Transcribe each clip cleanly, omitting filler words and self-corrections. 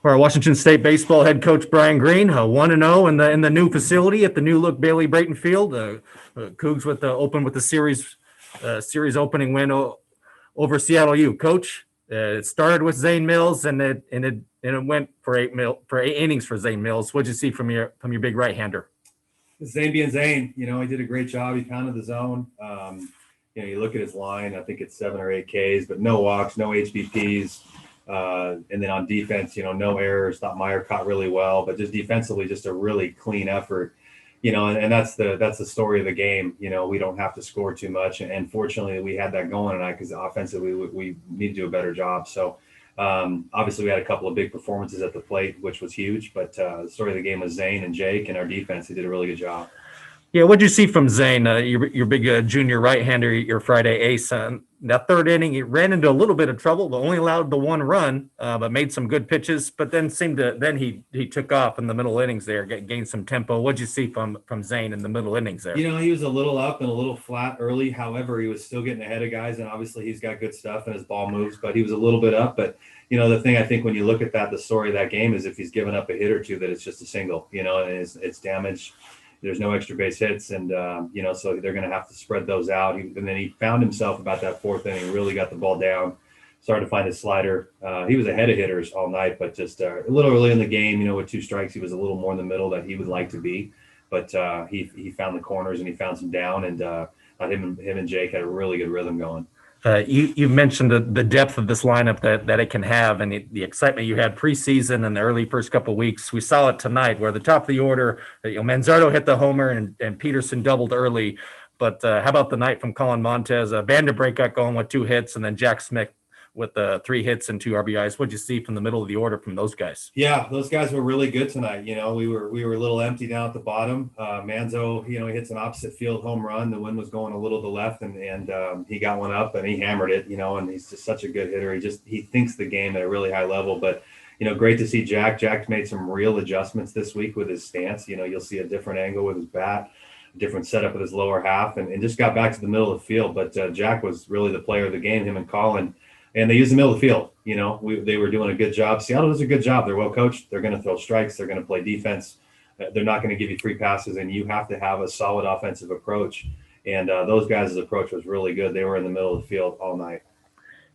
Our Washington State baseball head coach Brian Green, 1-0 in the new facility at the new look Bailey Brayton Field. Cougs with the series opening win over Seattle U. Coach, it started with Zane Mills and it went for eight innings for Zane Mills. What'd you see from your big right hander? Zane being Zane, he did a great job. He pounded the zone. You look at his line. I think it's 7 or 8 Ks, but no walks, no HBPs. And then on defense, no errors. Thought Meyer caught really well, but just defensively, just a really clean effort. And that's the story of the game. We don't have to score too much, and fortunately, we had that going tonight because offensively we need to do a better job. So obviously, we had a couple of big performances at the plate, which was huge. But the story of the game was Zane and Jake and our defense. They did a really good job. Yeah, what'd you see from Zane, your big junior right-hander, your Friday ace? That third inning, he ran into a little bit of trouble, but only allowed the one run, but made some good pitches. But then he took off in the middle innings there, gained some tempo. What'd you see from Zane in the middle innings there? He was a little up and a little flat early. However, he was still getting ahead of guys, and obviously he's got good stuff and his ball moves. But he was a little bit up. But the thing I think when you look at that, the story of that game is if he's given up a hit or two, that it's just a single. And it's damaged. There's no extra base hits, and so they're going to have to spread those out. And then he found himself about that fourth inning, really got the ball down, started to find his slider. He was ahead of hitters all night, but just a little early in the game, with 2 strikes, he was a little more in the middle that he would like to be. But he found the corners and he found some down, and him and Jake had a really good rhythm going. You mentioned the depth of this lineup that it can have, and the excitement you had preseason and the early first couple of weeks. We saw it tonight, where the top of the order, Manzardo hit the homer and Peterson doubled early. But how about the night from Colin Montez? Vanderbrink got going with 2 hits, and then Jack Smith with 3 hits and 2 RBIs. What'd you see from the middle of the order from those guys? Yeah, those guys were really good tonight. We were a little empty down at the bottom. Manzo, he hits an opposite field home run. The wind was going a little to the left, and he got one up and he hammered it. And he's just such a good hitter. He thinks the game at a really high level. But great to see Jack. Jack made some real adjustments this week with his stance. You'll see a different angle with his bat, a different setup with his lower half, and just got back to the middle of the field. But Jack was really the player of the game. Him and Colin. And they used the middle of the field. They were doing a good job. Seattle does a good job. They're well coached. They're going to throw strikes. They're going to play defense. They're not going to give you free passes, and you have to have a solid offensive approach. And those guys' approach was really good. They were in the middle of the field all night.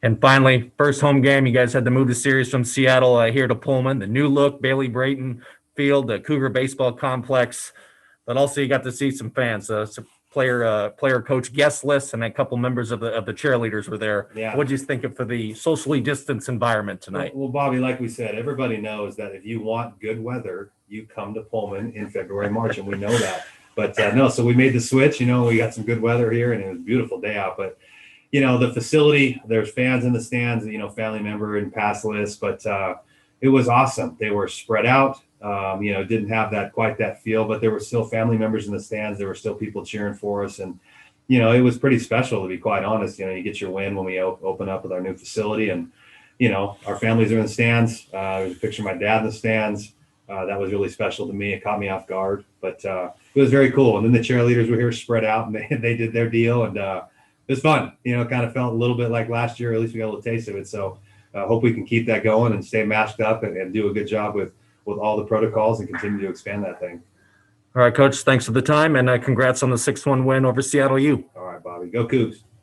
And finally, first home game, you guys had to move the series from Seattle here to Pullman, the new look Bailey Brayton Field, the Cougar Baseball Complex. But also you got to see some fans, some player coach guest list, and a couple members of the cheerleaders were there. Yeah. What did you think of for the socially distanced environment tonight? Well, Bobby, like we said, everybody knows that if you want good weather, you come to Pullman in February, March, and we know that. But so we made the switch. We got some good weather here, and it was a beautiful day out. But the facility, there's fans in the stands, family member and pass list, but it was awesome. They were spread out. Didn't have quite that feel, but there were still family members in the stands. There were still people cheering for us. And, it was pretty special, to be quite honest. You get your win when we open up with our new facility, and, our families are in the stands. There's a picture of my dad in the stands. That was really special to me. It caught me off guard, but it was very cool. And then the cheerleaders were here spread out, and they did their deal. And it was fun. It kind of felt a little bit like last year. At least we got a little taste of it. So I hope we can keep that going and stay masked up and do a good job with all the protocols and continue to expand that thing. All right, Coach, thanks for the time, and congrats on the 6-1 win over Seattle U. All right, Bobby. Go Cougs.